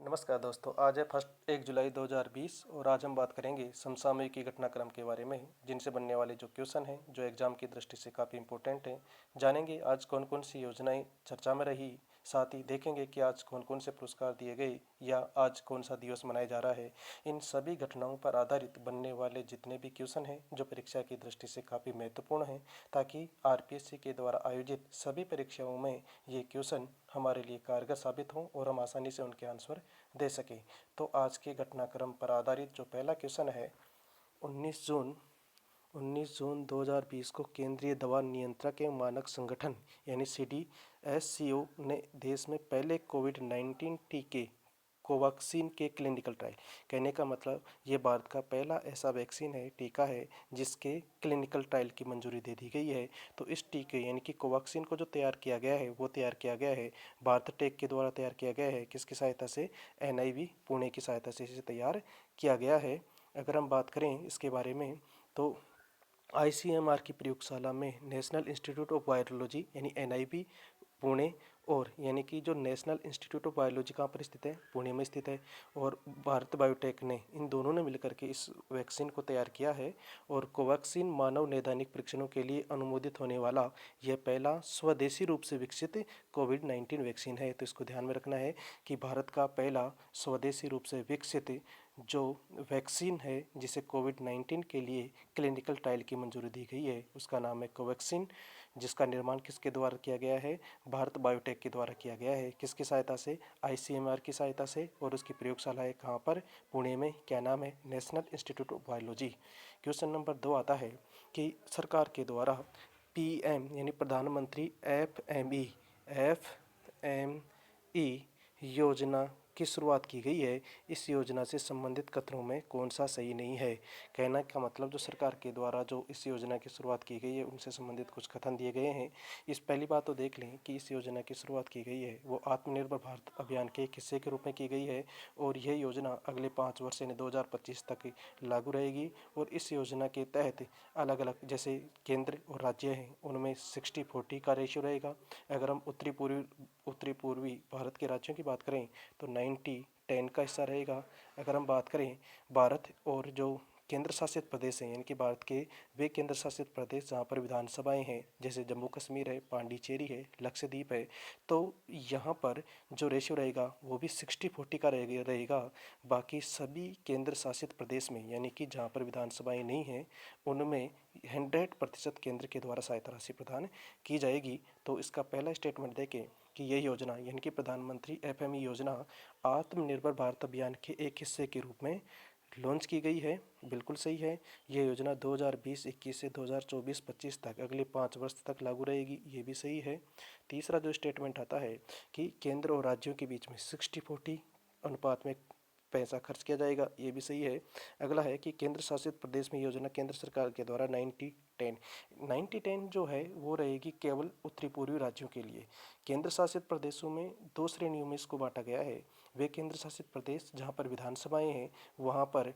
नमस्कार दोस्तों, आज है 1 जुलाई 2020 और आज हम बात करेंगे समसामयिक घटनाक्रम के बारे में, जिनसे बनने वाले जो क्वेश्चन हैं जो एग्जाम की दृष्टि से काफ़ी इंपॉर्टेंट हैं। जानेंगे आज कौन कौन सी योजनाएं चर्चा में रही, साथ ही देखेंगे कि आज कौन कौन से पुरस्कार दिए गए या आज कौन सा दिवस मनाया जा रहा है। इन सभी घटनाओं पर आधारित बनने वाले जितने भी क्वेश्चन हैं जो परीक्षा की दृष्टि से काफ़ी महत्वपूर्ण हैं, ताकि आरपीएससी के द्वारा आयोजित सभी परीक्षाओं में ये क्वेश्चन हमारे लिए कारगर साबित हों और हम आसानी से उनके आंसर दे सकें। तो आज के घटनाक्रम पर आधारित जो पहला क्वेश्चन है, 19 जून 2020 को केंद्रीय दवा नियंत्रक एवं मानक संगठन यानी CDSCO ने देश में पहले कोविड-19 टीके कोवैक्सीन के क्लिनिकल ट्रायल, कहने का मतलब ये भारत का पहला ऐसा वैक्सीन है, टीका है, जिसके क्लिनिकल ट्रायल की मंजूरी दे दी गई है। तो इस टीके यानी कि कोवैक्सीन को जो तैयार किया गया है वो तैयार किया गया है भारत टेक के द्वारा तैयार किया गया है। किसकी सहायता से? NIV पुणे की सहायता से इसे तैयार किया गया है। अगर हम बात करें इसके बारे में तो ICMR की प्रयोगशाला में नेशनल इंस्टीट्यूट ऑफ वायरोलॉजी यानी NIV पुणे और यानी कि जो नेशनल इंस्टीट्यूट ऑफ बायोलॉजी कहाँ पर स्थित है? पुणे में स्थित है। और भारत बायोटेक ने, इन दोनों ने मिलकर के इस वैक्सीन को तैयार किया है। और कोवैक्सीन मानव नैदानिक परीक्षणों के लिए अनुमोदित होने वाला यह पहला स्वदेशी रूप से विकसित कोविड-19 वैक्सीन है। तो इसको ध्यान में रखना है कि भारत का पहला स्वदेशी रूप से विकसित जो वैक्सीन है जिसे कोविड-19 के लिए क्लिनिकल ट्रायल की मंजूरी दी गई है, उसका नाम है कोवैक्सीन, जिसका निर्माण किसके द्वारा किया गया है? भारत बायोटेक के द्वारा किया गया है। किसकी सहायता से? ICMR की सहायता से। और उसकी प्रयोगशाला है कहाँ पर? पुणे में। क्या नाम है? National institute of biology. Question number 2 आता है कि सरकार के द्वारा PM यानी प्रधानमंत्री FME योजना की शुरुआत की गई है। इस योजना से संबंधित कथनों में कौन सा सही नहीं है? कहना का मतलब जो सरकार के द्वारा जो इस योजना की शुरुआत की गई है उनसे संबंधित कुछ कथन दिए गए हैं। इस पहली बात तो देख लें कि इस योजना की शुरुआत की गई है वो आत्मनिर्भर भारत अभियान के एक हिस्से के रूप में की गई है और यह योजना अगले 5 वर्ष यानी 2025 तक लागू रहेगी। और इस योजना के तहत अलग अलग जैसे केंद्र और राज्य हैं उनमें 60-40 का रेशियो रहेगा। अगर हम उत्तरी पूर्वी भारत के राज्यों की बात करें तो 90-10 का हिस्सा रहेगा। अगर हम बात करें भारत और जो केंद्र शासित प्रदेश हैं यानी कि भारत के वे केंद्र शासित प्रदेश जहाँ पर विधानसभाएं हैं, जैसे जम्मू कश्मीर है, पांडिचेरी है, लक्षद्वीप है, तो यहाँ पर जो रेशियो रहेगा वो भी 60-40 का रहेगा। बाकी सभी केंद्र शासित प्रदेश में यानी कि जहाँ पर विधानसभाएं नहीं हैं उनमें 100% केंद्र के द्वारा सहायता राशि प्रदान की जाएगी। तो इसका पहला स्टेटमेंट देखें कि यह योजना यानी कि प्रधानमंत्री FME योजना आत्मनिर्भर भारत अभियान के एक हिस्से के रूप में लॉन्च की गई है। बिल्कुल सही है। यह योजना 2020-21 से 2024-25 तक अगले 5 वर्ष तक लागू रहेगी, ये भी सही है। तीसरा जो स्टेटमेंट आता है कि केंद्र और राज्यों के बीच में 60-40 अनुपात में पैसा खर्च किया जाएगा, ये भी सही है। अगला है कि केंद्र शासित प्रदेश में योजना केंद्र सरकार के द्वारा 90-10 जो है वो रहेगी केवल उत्तरी पूर्वी राज्यों के लिए। केंद्र शासित प्रदेशों में 2 श्रेणियों में इसको बांटा गया है। वे केंद्र शासित प्रदेश जहाँ पर विधानसभाएं हैं वहाँ पर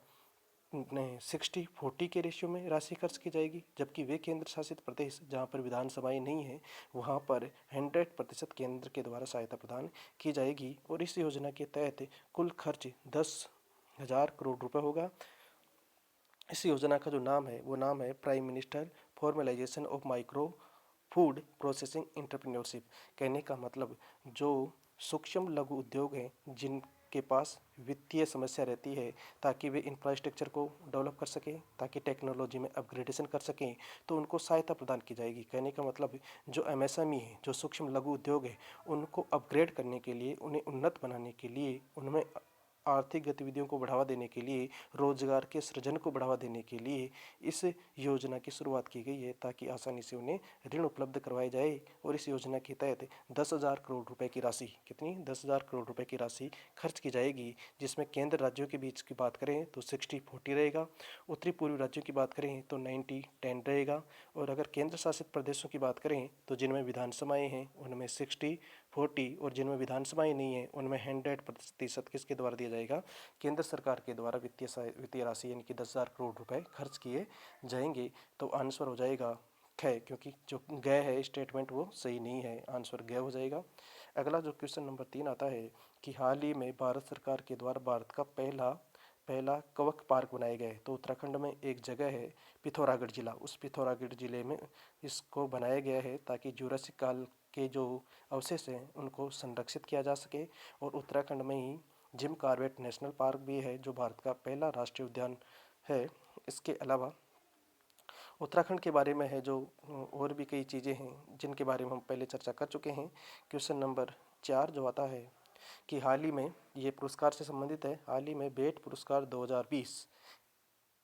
60-40 के रेशियो में राशि खर्च की जाएगी, जबकि वे केंद्र शासित प्रदेश जहाँ पर विधानसभाएं नहीं हैं वहाँ पर 100% केंद्र के द्वारा सहायता प्रदान की जाएगी। और इस योजना के तहत कुल खर्च 10,000 करोड़ रुपए होगा। इस योजना का जो नाम है वो नाम है prime minister formalisation of micro food processing entrepreneurship. कहने का मतलब जो सूक्ष्म लघु उद्योग हैं जिनके पास वित्तीय समस्या रहती है, ताकि वे इंफ्रास्ट्रक्चर को डेवलप कर सकें, ताकि टेक्नोलॉजी में अपग्रेडेशन कर सकें, तो उनको सहायता प्रदान की जाएगी। कहने का मतलब जो MSME है, जो सूक्ष्म लघु उद्योग है, उनको अपग्रेड करने के लिए, उन्हें उन्नत बनाने के लिए, उनमें आर्थिक गतिविधियों को बढ़ावा देने के लिए, रोजगार के सृजन को बढ़ावा देने के लिए इस योजना की शुरुआत की गई है, ताकि आसानी से उन्हें ऋण उपलब्ध करवाए जाए। और इस योजना के तहत 10,000 करोड़ रुपए की राशि, कितनी? 10,000 करोड़ रुपए की राशि खर्च की जाएगी, जिसमें केंद्र राज्यों के बीच की बात करें तो 60-40 रहेगा, उत्तरी पूर्वी राज्यों की बात करें तो 90-10 रहेगा, और अगर केंद्र शासित प्रदेशों की बात करें तो जिनमें विधानसभाएं हैं उनमें 60-40 और जिनमें विधानसभाएं नहीं हैं उनमें 100% किसके द्वारा दिया जाएगा? केंद्र सरकार के द्वारा वित्तीय राशि यानी कि 10,000 करोड़ रुपए खर्च किए जाएंगे। तो आंसर हो जाएगा ख, क्योंकि जो ग है स्टेटमेंट वो सही नहीं है, आंसर ग हो जाएगा। अगला जो क्वेश्चन नंबर 3 आता है कि हाल ही में भारत सरकार के द्वारा भारत का पहला पहला कवक पार्क बनाए गए। तो उत्तराखंड में एक जगह है पिथौरागढ़ जिला, उस पिथौरागढ़ जिले में इसको बनाया गया है ताकि जुरासिक काल के जो अवशेष हैं उनको संरक्षित किया जा सके। और उत्तराखंड में ही जिम कॉर्बेट नेशनल पार्क भी है जो भारत का पहला राष्ट्रीय उद्यान है। इसके अलावा उत्तराखंड के बारे में है जो और भी कई चीज़ें हैं जिनके बारे में हम पहले चर्चा कर चुके हैं। क्वेश्चन नंबर 4 जो आता है कि हाल ही में, ये पुरस्कार से संबंधित है, हाल ही में बेट पुरस्कार 2020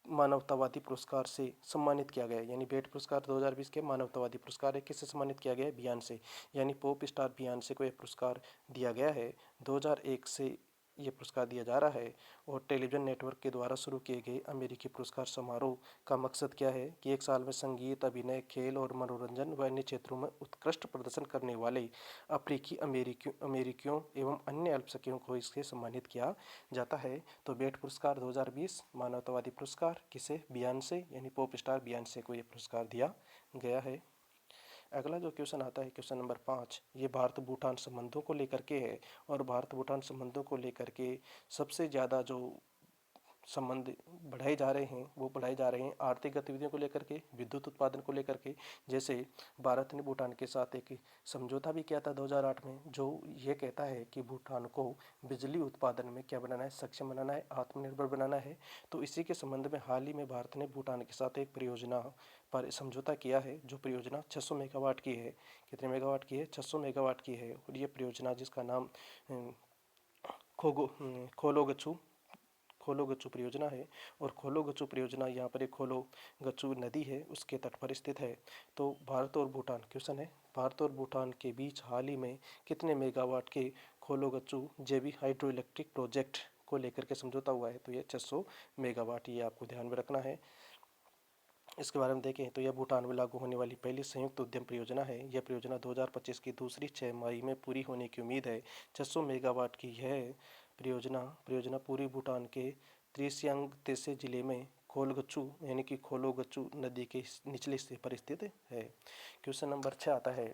मानवतावादी पुरस्कार से सम्मानित किया गया है। यानी बेट पुरस्कार 2020 के मानवतावादी पुरस्कार है, किससे सम्मानित किया गया है? बियॉन्से, यानी पॉप स्टार बियॉन्से को यह पुरस्कार दिया गया है। 2001 से ये पुरस्कार दिया जा रहा है। और टेलीविज़न नेटवर्क के द्वारा शुरू किए गए अमेरिकी पुरस्कार समारोह का मकसद क्या है कि एक साल में संगीत, अभिनय, खेल और मनोरंजन व अन्य क्षेत्रों में उत्कृष्ट प्रदर्शन करने वाले अफ्रीकी अमेरिकियों एवं अन्य अल्पसंख्यकों को इससे सम्मानित किया जाता है। तो बेट पुरस्कार 2020 मानवतावादी पुरस्कार किसे? बियॉन्से, यानी पॉप स्टार बियॉन्से को ये पुरस्कार दिया गया है। अगला जो क्वेश्चन आता है क्वेश्चन नंबर 5, ये भारत भूटान संबंधों को लेकर के है। और भारत भूटान संबंधों को लेकर के सबसे ज़्यादा जो संबंध बढ़ाए जा रहे हैं वो बढ़ाए जा रहे हैं आर्थिक गतिविधियों को लेकर के, विद्युत उत्पादन को लेकर के। जैसे भारत ने भूटान के साथ एक समझौता भी किया था 2008 में, जो ये कहता है कि भूटान को बिजली उत्पादन में क्या बनाना है? सक्षम बनाना है, आत्मनिर्भर बनाना है। तो इसी के संबंध में हाल ही में भारत ने भूटान के साथ एक परियोजना पर समझौता किया है, जो परियोजना 600 मेगावाट की है। कितने मेगावाट की है? 600 मेगावाट की है। और ये परियोजना जिसका नाम खोलोगछु खोलोगच्चू परियोजना है। और खोलोगच्चू परियोजना यहाँ पर एक खोलोगच्चू नदी है उसके तट पर स्थित है। तो भारत और भूटान, क्वेश्चन है भारत और भूटान के बीच हाल ही में कितने मेगावाट के खोलोगच्चू जैविक हाइड्रो इलेक्ट्रिक प्रोजेक्ट को लेकर के समझौता हुआ है? तो ये 600 मेगावाट, ये आपको ध्यान में रखना है। इसके बारे में देखें तो यह भूटान में लागू होने वाली पहली संयुक्त उद्यम परियोजना है। यह परियोजना 2025 की दूसरी छमाही में पूरी होने की उम्मीद है। 600 मेगावाट की यह परियोजना पूरी भूटान के त्रिसियांग तेसे जिले में खोलगच्चू यानी कि खोलोगच्चू नदी के निचले हिस्से पर स्थित है। क्वेश्चन नंबर 6 आता है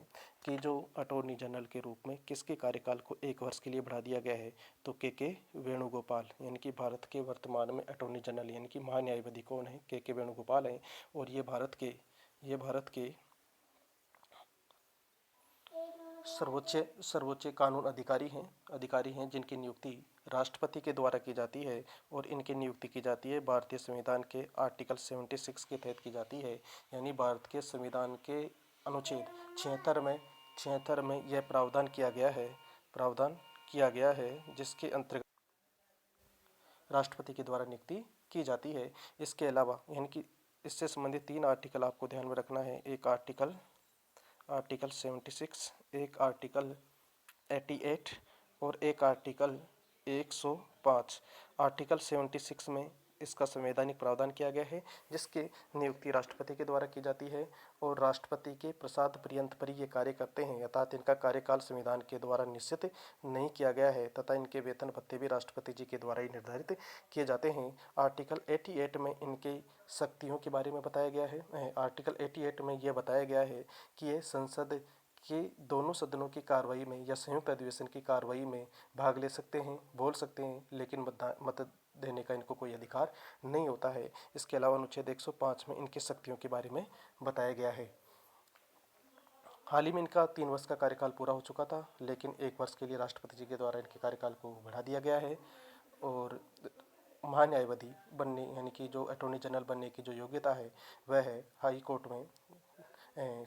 कि जो अटॉर्नी जनरल के रूप में किसके कार्यकाल को 1 वर्ष के लिए बढ़ा दिया गया है? तो के वेणुगोपाल, यानी कि भारत के वर्तमान में अटॉर्नी जनरल यानी कि महान्यायवादी कौन है? के वेणुगोपाल हैं। और ये भारत के सर्वोच्च कानून अधिकारी हैं जिनकी नियुक्ति राष्ट्रपति के द्वारा की जाती है। और इनकी नियुक्ति की जाती है भारतीय संविधान के आर्टिकल 76 के तहत की जाती है। यानी भारत के संविधान के अनुच्छेद 76 में यह प्रावधान किया गया है जिसके अंतर्गत राष्ट्रपति के द्वारा नियुक्ति की जाती है। इसके अलावा यानी कि इससे संबंधित 3 आर्टिकल आपको ध्यान में रखना है। एक आर्टिकल 76, एक आर्टिकल 88 और एक आर्टिकल 105। आर्टिकल 76 में इसका संवैधानिक प्रावधान किया गया है जिसकी नियुक्ति राष्ट्रपति के द्वारा की जाती है। और राष्ट्रपति के प्रसाद पर्यंत पर ये कार्य करते हैं, अर्थात इनका कार्यकाल संविधान के द्वारा निश्चित नहीं किया गया है तथा इनके वेतन भत्ते भी राष्ट्रपति जी के द्वारा ही निर्धारित किए जाते हैं। आर्टिकल 88 में इनकी शक्तियों के बारे में बताया गया है। आर्टिकल 88 में यह बताया गया है कि ये संसद के दोनों सदनों की कार्रवाई में या संयुक्त अधिवेशन की कार्रवाई में भाग ले सकते हैं, बोल सकते हैं, लेकिन मत देने का इनको कोई अधिकार नहीं होता है। इसके अलावा अनुच्छेद 105 में इनकी शक्तियों के बारे में बताया गया है। हाल ही में इनका 3 वर्ष का कार्यकाल पूरा हो चुका था, लेकिन 1 वर्ष के लिए राष्ट्रपति जी के द्वारा इनके कार्यकाल को बढ़ा दिया गया है। और महान्यायवादी बनने यानी कि जो अटॉर्नी जनरल बनने की जो योग्यता है वह है हाई कोर्ट में,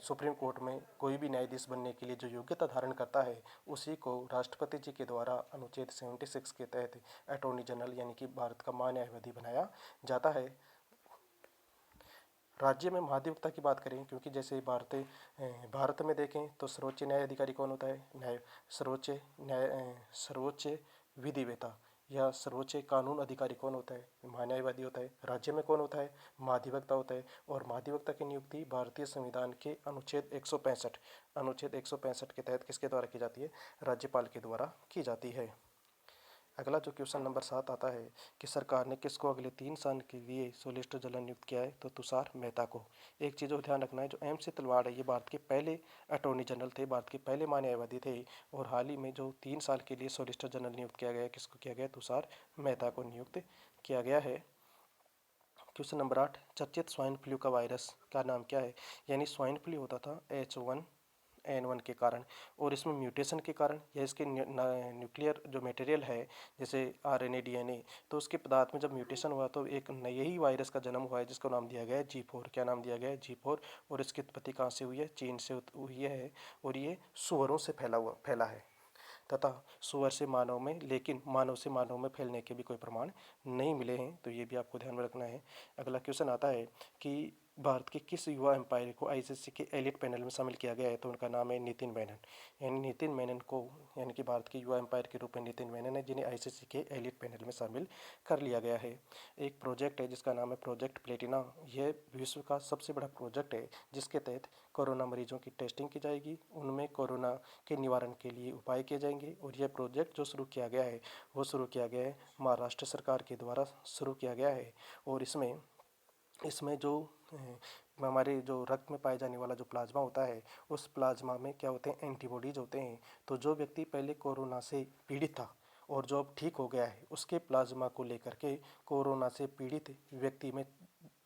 सुप्रीम कोर्ट में कोई भी न्यायाधीश बनने के लिए जो योग्यता धारण करता है उसी को राष्ट्रपति जी के द्वारा अनुच्छेद 76 के तहत अटॉर्नी जनरल यानी कि भारत का महान्यायवादी बनाया जाता है। राज्य में महाधिवक्ता की बात करें, क्योंकि जैसे भारत में देखें तो सर्वोच्च न्यायाधिकारी कौन होता है? सर्वोच्च विधिवेता या सर्वोच्च कानून अधिकारी कौन होता है? महान्यायवादी होता है। राज्य में कौन होता है? महाधिवक्ता होता है। और महाधिवक्ता की नियुक्ति भारतीय संविधान के अनुच्छेद 165 के तहत किसके द्वारा की जाती है? राज्यपाल के द्वारा की जाती है। अगला जो क्वेश्चन नंबर 7 आता है कि सरकार ने किसको अगले 3 साल के लिए सॉलिसिटर जनरल नियुक्त किया है, तो तुषार मेहता को। एक चीज़ और ध्यान रखना है, जो MC तलवाड़ है ये भारत के पहले अटॉर्नी जनरल थे, भारत के पहले न्यायवादी थे, और हाल ही में जो 3 साल के लिए सॉलिसिटर जनरल नियुक्त किया गया है, किसको किया गया है, तुषार मेहता को नियुक्त किया गया है। क्वेश्चन नंबर 8, चर्चित स्वाइन फ्लू का वायरस का नाम क्या है। यानी स्वाइन फ्लू होता था H1N1 के कारण, और इसमें म्यूटेशन के कारण या इसके न्यूक्लियर जो मटेरियल है जैसे RNA DNA, तो उसके पदार्थ में जब म्यूटेशन हुआ तो एक नया ही वायरस का जन्म हुआ है जिसका नाम दिया गया है G4। क्या नाम दिया गया है, G4। और इसकी उत्पत्ति कहाँ से हुई है, चीन से हुई है, और ये सुअरों से फैला है तथा सुअर से मानव में, लेकिन मानव से मानव में फैलने के भी कोई प्रमाण नहीं मिले हैं, तो ये भी आपको ध्यान में रखना है। अगला क्वेश्चन आता है कि भारत के किस युवा एम्पायर को ICC के एलिट पैनल में शामिल किया गया है, तो उनका नाम है नितिन मेनन। यानी नितिन मेनन को, यानी कि भारत के युवा एम्पायर के रूप में नितिन मेनन है, जिन्हें ICC के एलिट पैनल में शामिल कर लिया गया है। एक प्रोजेक्ट है जिसका नाम है प्रोजेक्ट प्लेटिना। यह विश्व का सबसे बड़ा प्रोजेक्ट है जिसके तहत कोरोना मरीजों की टेस्टिंग की जाएगी, उनमें कोरोना के निवारण के लिए उपाय किए जाएंगे। और यह प्रोजेक्ट जो शुरू किया गया है वो शुरू किया गया है महाराष्ट्र सरकार के द्वारा शुरू किया गया है। और इसमें इसमें जो हमारे जो रक्त में पाए जाने वाला जो प्लाज्मा होता है, उस प्लाज्मा में क्या होते हैं, एंटीबॉडीज होते हैं। तो जो व्यक्ति पहले कोरोना से पीड़ित था और जो अब ठीक हो गया है, उसके प्लाज्मा को लेकर के कोरोना से पीड़ित व्यक्ति में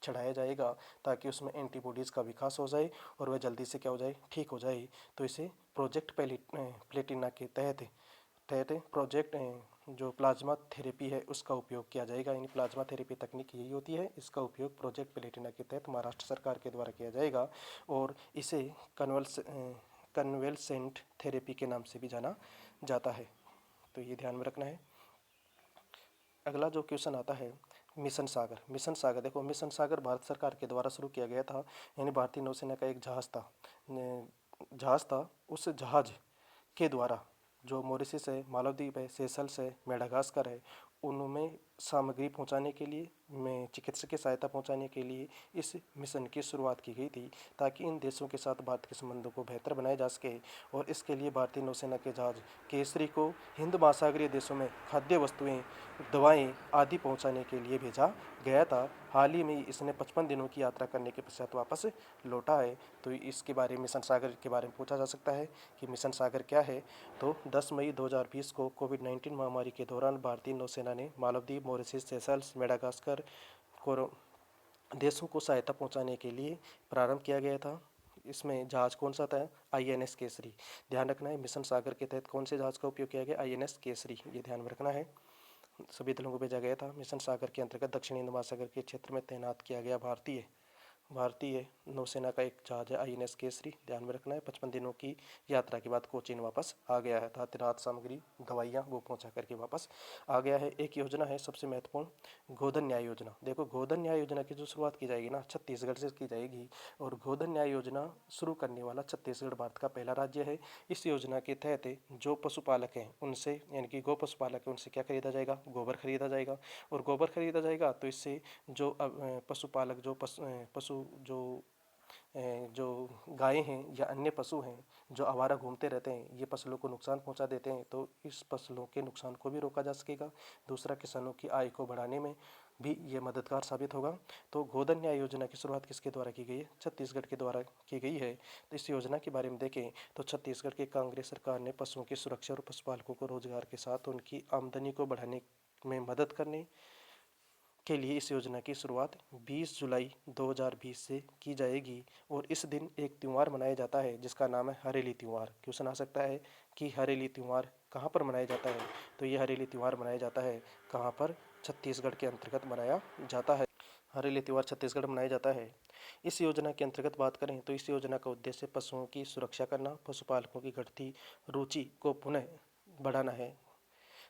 चढ़ाया जाएगा, ताकि उसमें एंटीबॉडीज़ का विकास हो जाए और वह जल्दी से क्या हो जाए, ठीक हो जाए। तो इसे प्रोजेक्ट प्लेटिना के तहत प्रोजेक्ट जो प्लाज्मा थेरेपी है उसका उपयोग किया जाएगा। यानी प्लाज्मा थेरेपी तकनीक यही होती है, इसका उपयोग प्रोजेक्ट प्लेटिना के तहत महाराष्ट्र सरकार के द्वारा किया जाएगा, और इसे कन्वेलसेंट थेरेपी के नाम से भी जाना जाता है, तो ये ध्यान में रखना है। अगला जो क्वेश्चन आता है, मिशन सागर। मिशन सागर, देखो मिशन सागर भारत सरकार के द्वारा शुरू किया गया था। यानी भारतीय नौसेना का एक जहाज़ था। उस जहाज़ के द्वारा जो मॉरिशस है, मालदीव है, सेशल्स है, मेडागास्कर है, उनमें सामग्री पहुंचाने के लिए, में चिकित्सकीय सहायता पहुंचाने के लिए इस मिशन की शुरुआत की गई थी, ताकि इन देशों के साथ भारत के संबंधों को बेहतर बनाया जा सके। और इसके लिए भारतीय नौसेना के जहाज़ केसरी को हिंद महासागरीय देशों में खाद्य वस्तुएं, दवाएं आदि पहुंचाने के लिए भेजा गया था। हाल ही में इसने 55 दिनों की यात्रा करने के पश्चात वापस लौटा है। तो इसके बारे में, मिशन सागर के बारे में पूछा जा सकता है कि मिशन सागर क्या है। तो 10 मई 2020 को कोविड-19 महामारी के दौरान भारतीय नौसेना ने मालदीव, मॉरिशस, सेशल्स, मेडागास्कर को देशों को सहायता पहुंचाने के लिए प्रारंभ किया गया था। इसमें जहाज़ कौन सा था, INS केसरी। ध्यान रखना है, मिशन सागर के तहत कौन से जहाज़ का उपयोग किया गया, INS केसरी, ये ध्यान में रखना है। सभी दलों को भेजा गया था। मिशन सागर के अंतर्गत दक्षिण हिंद महासागर के क्षेत्र में तैनात किया गया भारतीय नौसेना का एक जहाज है INS केसरी, ध्यान में रखना है। 55 दिनों की यात्रा के बाद कोचीन वापस आ गया है, राहत सामग्री, दवाइयाँ वो पहुंचा करके वापस आ गया है। एक योजना है सबसे महत्वपूर्ण, गोधन न्याय योजना। देखो गोधन न्याय योजना की जो शुरुआत की जाएगी ना, छत्तीसगढ़ से की जाएगी, और गोधन न्याय योजना शुरू करने वाला छत्तीसगढ़ भारत का पहला राज्य है। इस योजना के तहत जो पशुपालक हैं उनसे, यानी कि गो पशुपालक है, उनसे क्या खरीदा जाएगा, गोबर खरीदा जाएगा। और गोबर खरीदा जाएगा तो इससे जो पशुपालक, जो पशु जो गायें हैं या अन्य पशु हैं जो आवारा घूमते रहते हैं, ये फसलों को नुकसान पहुंचा देते हैं, तो इस फसलों के नुकसान को भी रोका जा सकेगा। दूसरा, किसानों की आय को बढ़ाने में भी ये मददगार साबित होगा। तो गोधन न्याय योजना की शुरुआत किसके द्वारा की गई है, छत्तीसगढ़ के द्वारा की गई है। तो इस योजना के बारे में देखें तो छत्तीसगढ़ की कांग्रेस सरकार ने पशुओं की सुरक्षा और पशुपालकों को रोजगार के साथ उनकी आमदनी को बढ़ाने में मदद करने के लिए इस योजना की शुरुआत 20 जुलाई 2020 से की जाएगी। और इस दिन एक त्यौहार मनाया जाता है जिसका नाम है हरेली त्यौहार। क्वेश्चन आ सकता है कि हरेली त्यौहार कहाँ पर मनाया जाता है, तो ये हरेली त्यौहार मनाया जाता है कहाँ पर, छत्तीसगढ़ के अंतर्गत मनाया जाता है। हरेली त्यौहार छत्तीसगढ़ में मनाया जाता है। इस योजना के अंतर्गत बात करें तो इस योजना का उद्देश्य पशुओं की सुरक्षा करना, पशुपालकों की घटती रुचि को पुनः बढ़ाना है।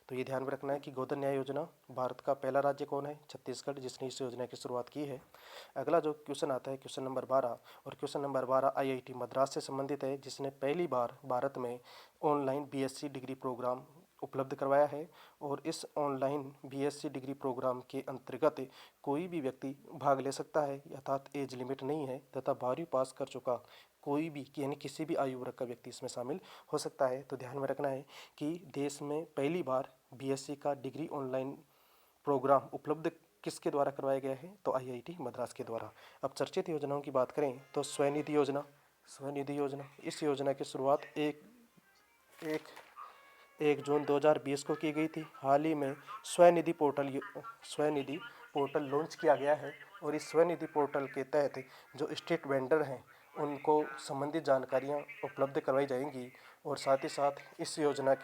तो ये ध्यान में रखना है कि गोधन न्याय योजना, भारत का पहला राज्य कौन है, छत्तीसगढ़, जिसने इस योजना की शुरुआत की है। अगला जो क्वेश्चन आता है, क्वेश्चन नंबर 12, और क्वेश्चन नंबर 12 IIT मद्रास से संबंधित है, जिसने पहली बार भारत में ऑनलाइन BSc डिग्री प्रोग्राम उपलब्ध करवाया है। और इस ऑनलाइन BSc डिग्री प्रोग्राम के अंतर्गत कोई भी व्यक्ति भाग ले सकता है, अर्थात एज लिमिट नहीं है, तथा 12वीं पास कर चुका कोई भी, यानी किसी भी आयु वर्ग का व्यक्ति इसमें शामिल हो सकता है। तो ध्यान में रखना है कि देश में पहली बार बीएससी का डिग्री ऑनलाइन प्रोग्राम उपलब्ध किसके द्वारा करवाया गया है? तो आईआईटी मद्रास के द्वारा। अब चर्चित योजनाओं की बात करें तो स्वनिधि योजना। स्वनिधि योजना, इस योजना की शुरुआत एक एक 1 जून 2020 को की गई थी। हाल ही में स्वनिधि पोर्टल लॉन्च किया गया है और इस स्वनिधि पोर्टल के तहत जो स्ट्रीट वेंडर हैं उनको संबंधित जानकारियां उपलब्ध करवाई जाएंगी और साथ ही साथ इस योजना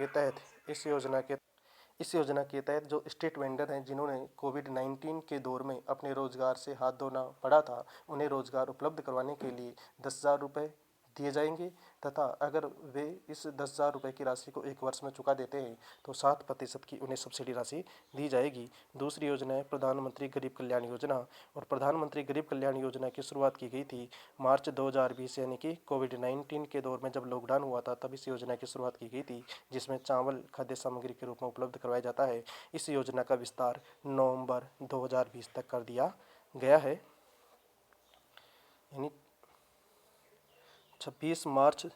के तहत जो स्ट्रीट वेंडर हैं जिन्होंने कोविड-19 के दौर में अपने रोजगार से हाथ धोना पड़ा था, उन्हें रोजगार उपलब्ध करवाने के लिए 10,000 रुपये दिए जाएंगे तथा अगर वे इस 10,000 रुपये की राशि को 1 वर्ष में चुका देते हैं तो 7% की उन्हें सब्सिडी राशि दी जाएगी। दूसरी योजना है प्रधानमंत्री गरीब कल्याण योजना और प्रधानमंत्री गरीब कल्याण योजना की शुरुआत की गई थी मार्च 2020 यानी कि कोविड-19 के दौर में जब लॉकडाउन हुआ था तब इस योजना की शुरुआत की गई थी, जिसमें चावल खाद्य सामग्री के रूप में उपलब्ध करवाया जाता है। इस योजना का विस्तार नवंबर 2020 तक कर दिया गया है, यानी 26 मार्च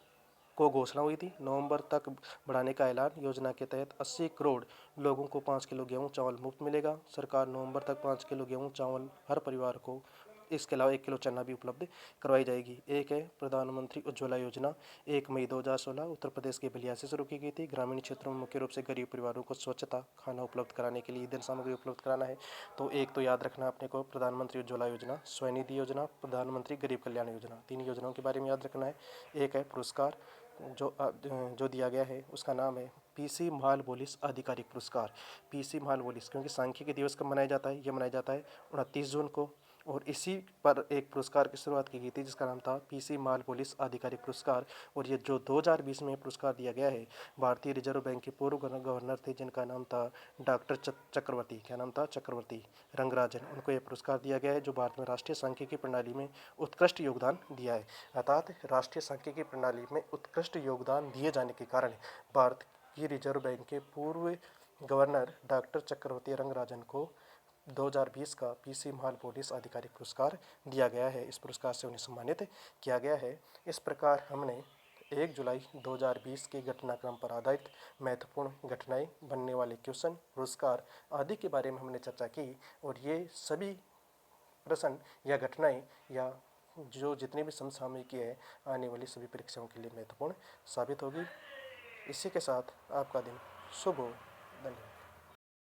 को घोषणा हुई थी। नवंबर तक बढ़ाने का ऐलान। योजना के तहत 80 करोड़ लोगों को 5 किलो गेहूं चावल मुफ्त मिलेगा। सरकार नवंबर तक 5 किलो गेहूं चावल हर परिवार को, इसके अलावा 1 किलो चना भी उपलब्ध करवाई जाएगी। एक है प्रधानमंत्री उज्ज्वला योजना। 1 मई 2016 उत्तर प्रदेश के बलिया से शुरू की गई थी। ग्रामीण क्षेत्रों में मुख्य रूप से गरीब परिवारों को स्वच्छता खाना उपलब्ध कराने के लिए ईंधन सामग्री उपलब्ध कराना है। तो एक तो याद रखना अपने को प्रधानमंत्री उज्ज्वला योजना, स्वनिधि योजना, प्रधानमंत्री गरीब कल्याण योजना, 3 योजनाओं के बारे में याद रखना है। एक है पुरस्कार जो दिया गया है उसका नाम है पीसी महालनोबिस आधिकारिक पुरस्कार। पीसी महालनोबिस क्योंकि सांख्यिकी दिवस कब मनाया जाता है? यह मनाया जाता है 29 जून को और इसी पर एक पुरस्कार की शुरुआत की गई थी जिसका नाम था पीसी महालनोबिस आधिकारिक पुरस्कार। और ये जो 2020 में पुरस्कार दिया गया है भारतीय रिजर्व बैंक के पूर्व गवर्नर थे जिनका नाम था डॉक्टर चक्रवर्ती, क्या नाम था? चक्रवर्ती रंगराजन। उनको ये पुरस्कार दिया गया है जो भारत में राष्ट्रीय सांख्यिकी प्रणाली में उत्कृष्ट योगदान दिया है। अर्थात राष्ट्रीय सांख्यिकी प्रणाली में उत्कृष्ट योगदान दिए जाने के कारण भारत की रिजर्व बैंक के पूर्व गवर्नर डॉक्टर चक्रवर्ती रंगराजन को 2020 का पीसी महालनोबिस आधिकारिक पुरस्कार दिया गया है। इस पुरस्कार से उन्हें सम्मानित किया गया है। इस प्रकार हमने 1 जुलाई 2020 के घटनाक्रम पर आधारित महत्वपूर्ण घटनाएं, बनने वाले क्वेश्चन, पुरस्कार आदि के बारे में हमने चर्चा की और ये सभी प्रश्न या घटनाएं या जो जितनी भी समसामयिकी है आने वाली सभी परीक्षाओं के लिए महत्वपूर्ण साबित होगी। इसी के साथ आपका दिन शुभ हो। धन्यवाद।